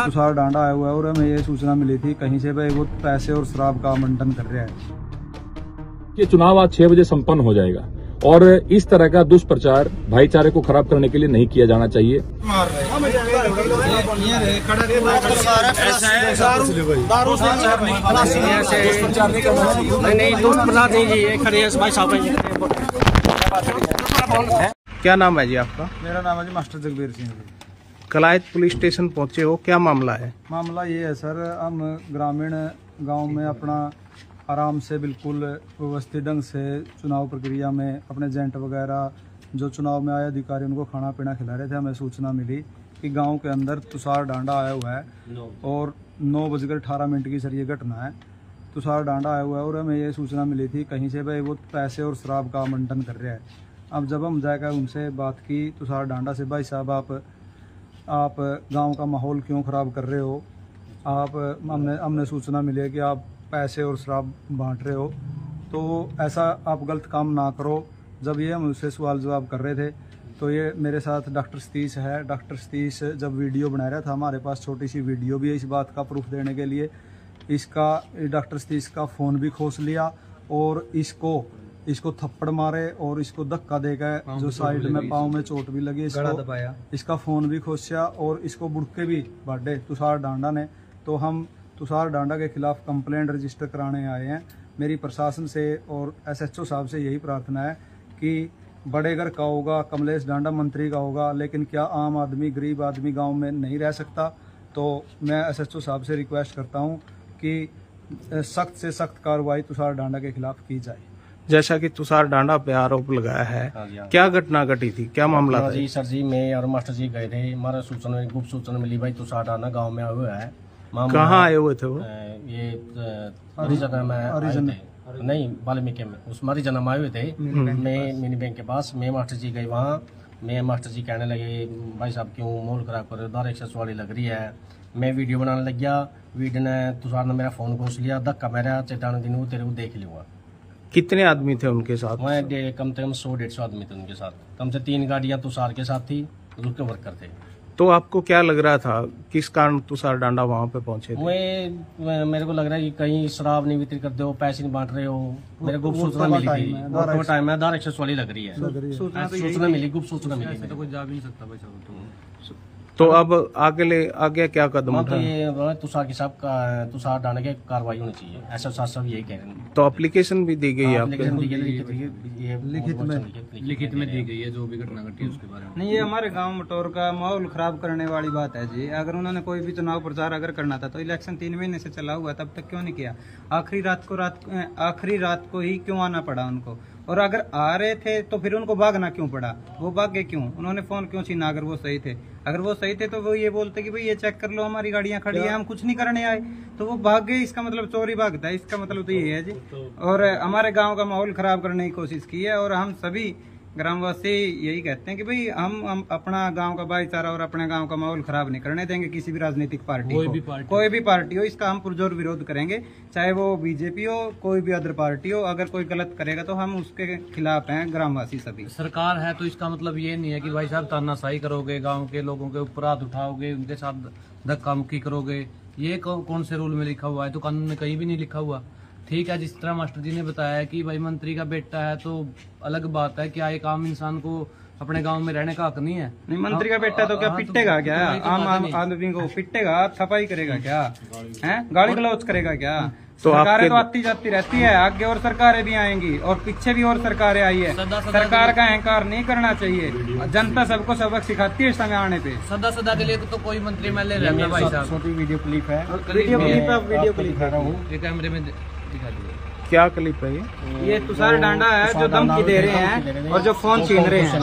तुषार डांडा आया हुआ है और हमें ये सूचना मिली थी कहीं से भाई वो पैसे और शराब का आवंटन कर रहा है। ये चुनाव आज 6 बजे संपन्न हो जाएगा और इस तरह का दुष्प्रचार भाईचारे को खराब करने के लिए नहीं किया जाना चाहिए। क्या नाम है जी आपका? मेरा नाम है जी master Jagbir Singh ji. Kalayat police station पहुंचे हो, क्या मामला है? मामला ये है सर, हम ग्रामीण गांव में अपना आराम से बिल्कुल व्यवस्थित ढंग से चुनाव प्रक्रिया में अपने एजेंट वगैरह जो चुनाव में आए अधिकारी उनको खाना पीना खिला रहे थे। हमें सूचना मिली कि गांव के अंदर तुषार डांडा आया हुआ है और 9:18 की सर ये घटना है। तुषार डांडा आया हुआ है और हमें ये सूचना मिली थी कहीं से भाई वो पैसे और शराब का आवंटन कर रहा है। अब जब हम जाकर उनसे बात की तुषार डांडा से, भाई साहब आप गांव का माहौल क्यों ख़राब कर रहे हो? हमने सूचना मिली है कि आप पैसे और शराब बांट रहे हो, तो ऐसा आप गलत काम ना करो। जब ये हम उससे सवाल जवाब कर रहे थे तो ये मेरे साथ डॉक्टर सतीश है। डॉक्टर सतीश जब वीडियो बना रहा था, हमारे पास छोटी सी वीडियो भी है इस बात का प्रूफ देने के लिए। डॉक्टर सतीश का फ़ोन भी खोस लिया और इसको थप्पड़ मारे और इसको धक्का देकर जो साइड में पाँव में चोट भी लगी, इसका फ़ोन भी खोसा और इसको बुड़के भी बांटे तुषार डांडा ने। तो हम तुषार डांडा के खिलाफ कंप्लेंट रजिस्टर कराने आए हैं। मेरी प्रशासन से और SHO साहब से यही प्रार्थना है कि बड़े घर का होगा, कमलेश डांडा मंत्री का होगा, लेकिन क्या आम आदमी गरीब आदमी गांव में नहीं रह सकता? तो मैं SHO साहब से रिक्वेस्ट करता हूं कि सख्त से सख्त कार्रवाई तुषार डांडा के खिलाफ की जाए। जैसा कि तुषार डांडा पे आरोप लगाया है, क्या घटना घटी थी, क्या मामला था? जी सर जी, मैं और मास्टर जी गए थे। हमारा गुप्त सूचना मिली भाई तुषार डांडा गाँव में आया हुआ है। कहाँ आए हुए थे वो? ये हरिजन में नहीं वाल्मीकि में, उस हरिजन में आए हुए थे। मैं मिनी बैंक के पास, मैं मास्टर जी गए वहाँ। मैं मास्टर जी कहने लगे भाई साहब क्यों माहौल खराब कर रहे हो, 110 वाली लग रही है। मैं वीडियो बनाने लग गया। वीडियो ने तुषार ने मेरा फोन खोस लिया, धक्का मेरा चेताने दिन तेरे को देख लूंगा। कितने आदमी थे उनके साथ? मैं कम से कम 100-150 आदमी थे उनके साथ। कम से 3 गाड़ियाँ तुषार के साथ थी, उसके वर्कर थे। तो आपको क्या लग रहा था, किस कारण तुषार डांडा वहाँ पे पहुँचे थे? मेरे को लग रहा है कि कहीं शराब नहीं वितरित करते हो, पैसे नहीं बांट रहे हो। मेरे गुप्त सूचना मिली थी, टाइम है 110 वाली लग रही है। सूचना मिली, गुप्त सूचना मिली। तो कोई जा भी नहीं सकता भाई साहब। तो अब आगे क्या कदम तो ये तुषार के साहब का तुषार डांडा की कार्रवाई होनी चाहिए, ऐसा साहब यही कह रहे हैं। तो एप्लीकेशन भी दी गई है? लिखित में दी गई है जो भी घटना घटी उसके बारे में। नहीं, ये हमारे गांव मटोर का माहौल खराब करने वाली बात है जी। अगर उन्होंने कोई भी चुनाव प्रचार अगर करना था तो इलेक्शन 3 महीने से चला हुआ, तब तक क्यों नहीं किया? आखिरी रात को ही क्यों आना पड़ा उनको? और अगर आ रहे थे तो फिर उनको भागना क्यों पड़ा? वो भागे क्यों? उन्होंने फोन क्यों छीना? अगर वो सही थे तो वो ये बोलते कि भाई ये चेक कर लो, हमारी गाड़ियां खड़ी है, हम कुछ नहीं करने आए। तो वो भाग गए, इसका मतलब चोरी भागता है, इसका मतलब तो ये है जी। और हमारे गांव का माहौल खराब करने की कोशिश की है। और हम सभी ग्रामवासी यही कहते हैं कि भाई हम अपना गांव का भाईचारा और अपने गांव का माहौल खराब नहीं करने देंगे किसी भी राजनीतिक पार्टी को। कोई भी पार्टी हो, इसका हम पुरजोर विरोध करेंगे, चाहे वो बीजेपी हो, कोई भी अदर पार्टी हो। अगर कोई गलत करेगा तो हम उसके खिलाफ हैं ग्रामवासी सभी। सरकार है तो इसका मतलब ये नहीं है कि भाई साहब तानाशाही करोगे, गाँव के लोगों के ऊपर हाथ उठाओगे, उनके साथ धक्का मुक्की करोगे। ये कौन से रूल में लिखा हुआ है? तो कानून में कहीं भी नहीं लिखा हुआ। ठीक है, जिस तरह मास्टर जी ने बताया कि भाई मंत्री का बेटा है तो अलग बात है, क्या एक आम इंसान को अपने गांव में रहने का हक नहीं है? नहीं, मंत्री का बेटा तो क्या पिटेगा क्या? आम आदमी को पिटेगा, सफाई करेगा क्या? है गाली गलौज करेगा क्या? तो सरकारें तो आती जाती रहती है, आगे और सरकारें भी आएंगी और पीछे भी और सरकारें आई है। सरकार का अहंकार नहीं करना चाहिए। जनता सबको सबक सिखाती है समय आने पे। सदा के लिए तो कोई मंत्री MLA रहता है भाई साहब। छोटी वीडियो क्लिप है, कैमरे में दिखा दीजिए। क्या क्लिप है ये तुषार डांडा है जो धमकी दे रहे हैं और जो फोन छीन रहे हैं।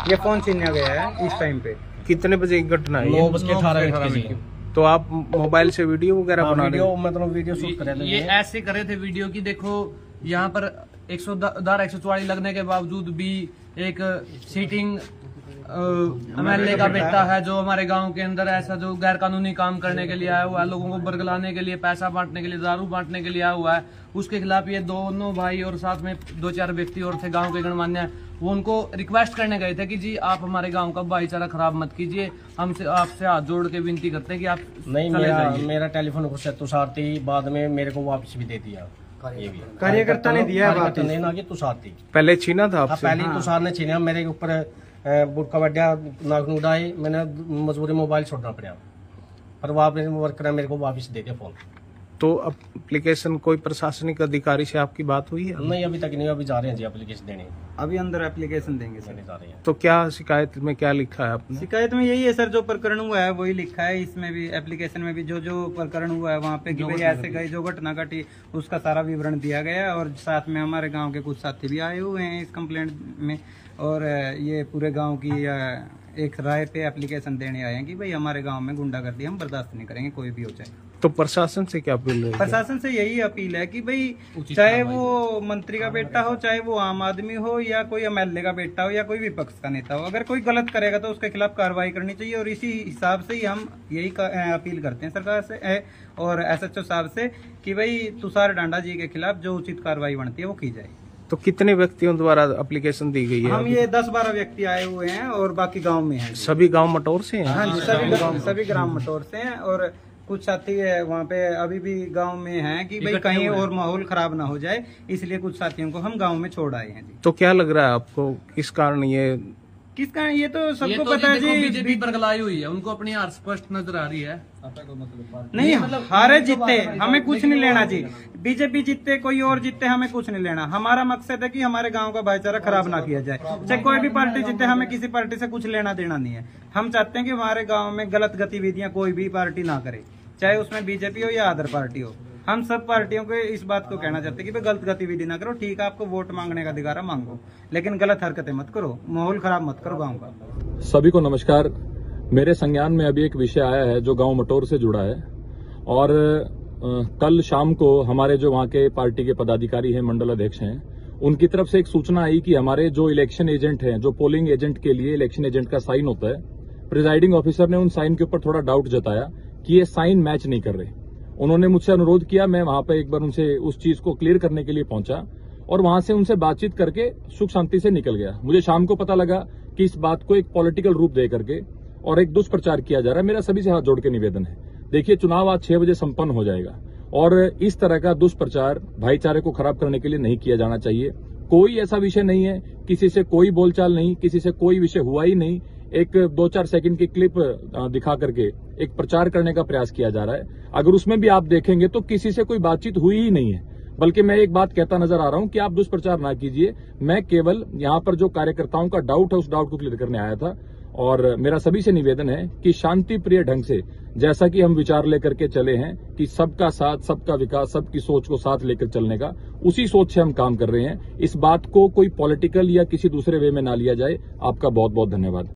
ये फोन छीना गया है इस टाइम पे। कितने बजे की घटना है? 9:18 तो आप मोबाइल से वीडियो वगैरह बना रहे हो? मतलब वीडियो शूट कर रहे थे। ये ऐसे कर रहे थे वीडियो की, देखो यहाँ पर 144 लगने के बावजूद भी एक सीटिंग एमएलए का बेटा है जो हमारे गांव के अंदर ऐसा जो गैर कानूनी काम करने के लिए आया हुआ है, लोगों को बरगलाने के लिए, पैसा बांटने के लिए, दारू बांटने के लिए आया हुआ है, उसके खिलाफ ये दोनों भाई और साथ में 2-4 व्यक्ति और थे गांव के गणमान्य, वो उनको रिक्वेस्ट करने गए थे कि जी आप हमारे गांव का भाईचारा खराब मत कीजिए, हमसे आपसे हाथ जोड़ के विनती करते हैं कि आप नहीं, मेरा टेलीफोन को तुषार थी, बाद में मेरे को वापस भी दे दिया। ये भी कार्यकर्ता ने दिया है वापस? नहीं ना, कि तुषार थी, पहले छीना था आपसे? पहले तुषार ने छीना, मेरे ऊपर बुटका बढ़िया नाक उड़ाई, मैंने मजबूरी मोबाइल छोड़ना पड़ा, पर वापस वर्कर मेरे को वापस दे दिया फोन। तो एप्लीकेशन कोई प्रशासनिक अधिकारी से आपकी बात हुई है? नहीं, अभी तक नहीं, अभी जा रहे हैं जी एप्लीकेशन देने, अभी अंदर एप्लीकेशन देंगे सर। जा रहे हैं। तो क्या शिकायत में क्या लिखा है आपने? शिकायत में यही है सर, जो प्रकरण हुआ है वही लिखा है, इसमें भी एप्लीकेशन में भी जो जो प्रकरण हुआ है वहाँ पे कि भाई ऐसे गई जो घटना घटी उसका सारा विवरण दिया गया, और साथ में हमारे गांव के कुछ साथी भी आए हुए हैं इस कंप्लेंट में, और ये पूरे गांव की एक राय पे एप्लीकेशन देने आए हैं कि भाई हमारे गांव में गुंडागर्दी हम बर्दाश्त नहीं करेंगे, कोई भी हो जाए। तो प्रशासन से क्या अपील है? प्रशासन से यही अपील है कि भाई चाहे वो मंत्री का बेटा हो, चाहे वो आम आदमी हो, या कोई एमएलए का बेटा हो, या कोई विपक्ष का नेता हो, अगर कोई गलत करेगा तो उसके खिलाफ कार्रवाई करनी चाहिए। और इसी हिसाब से ही हम यही अपील करते हैं सरकार से और एसएचओ साहब से कि भाई तुषार डांडा जी के खिलाफ जो उचित कार्रवाई बनती है वो की जाए। तो कितने व्यक्तियों द्वारा एप्लीकेशन दी गई है? हम ये 10-12 व्यक्ति आए हुए हैं और बाकी गांव में हैं। सभी गांव मटोर से हैं? हाँ जी, सभी ग्राम मटोर से हैं, और कुछ साथी है वहाँ पे अभी भी गांव में हैं कि भाई कहीं और माहौल खराब ना हो जाए, इसलिए कुछ साथियों को हम गांव में छोड़ आए हैं जी। तो क्या लग रहा है आपको, किस कारण ये किसका, ये तो सबको तो पता है जी, बीजेपी बरगलाई हुई है, उनको अपनी हार स्पष्ट नजर आ रही है। नहीं हारे जीते हमें कुछ नहीं लेना जी, बीजेपी जीते कोई और जीते हमें कुछ नहीं लेना। हमारा मकसद है कि हमारे गांव का भाईचारा खराब ना किया जाए, चाहे कोई भी पार्टी जीते, हमें किसी पार्टी से कुछ लेना देना नहीं है। हम चाहते हैं कि हमारे गांव में गलत गतिविधियां कोई भी पार्टी ना करे, चाहे उसमें बीजेपी हो या अदर पार्टी हो। हम सब पार्टियों को इस बात को कहना चाहते हैं कि भाई गलत गतिविधि ना करो, ठीक है आपको वोट मांगने का अधिकार है मांगो, लेकिन गलत हरकतें मत करो, माहौल खराब मत करो गांव का। सभी को नमस्कार। मेरे संज्ञान में अभी एक विषय आया है जो गांव मटोर से जुड़ा है, और कल शाम को हमारे जो वहां के पार्टी के पदाधिकारी हैं, मंडल अध्यक्ष हैं, उनकी तरफ से एक सूचना आई कि हमारे जो इलेक्शन एजेंट हैं, जो पोलिंग एजेंट के लिए इलेक्शन एजेंट का साइन होता है, प्रिजाइडिंग ऑफिसर ने उन साइन के ऊपर थोड़ा डाउट जताया कि ये साइन मैच नहीं कर रहे। उन्होंने मुझसे अनुरोध किया, मैं वहां पर एक बार उनसे उस चीज को क्लियर करने के लिए पहुंचा और वहां से उनसे बातचीत करके सुख शांति से निकल गया। मुझे शाम को पता लगा कि इस बात को एक पॉलिटिकल रूप दे करके और एक दुष्प्रचार किया जा रहा है। मेरा सभी से हाथ जोड़ के निवेदन है, देखिए चुनाव आज 6 बजे संपन्न हो जाएगा और इस तरह का दुष्प्रचार भाईचारे को खराब करने के लिए नहीं किया जाना चाहिए। कोई ऐसा विषय नहीं है, किसी से कोई बोलचाल नहीं, किसी से कोई विषय हुआ ही नहीं। एक 2-4 सेकंड की क्लिप दिखा करके एक प्रचार करने का प्रयास किया जा रहा है। अगर उसमें भी आप देखेंगे तो किसी से कोई बातचीत हुई ही नहीं है, बल्कि मैं एक बात कहता नजर आ रहा हूं कि आप दुष्प्रचार ना कीजिए। मैं केवल यहां पर जो कार्यकर्ताओं का डाउट है उस डाउट को क्लियर करने आया था, और मेरा सभी से निवेदन है कि शांति प्रिय ढंग से, जैसा कि हम विचार लेकर के चले हैं कि सबका साथ, सबका विकास, सबकी सोच को साथ लेकर चलने का, उसी सोच से हम काम कर रहे हैं। इस बात को कोई पॉलिटिकल या किसी दूसरे वे में ना लिया जाए। आपका बहुत बहुत धन्यवाद।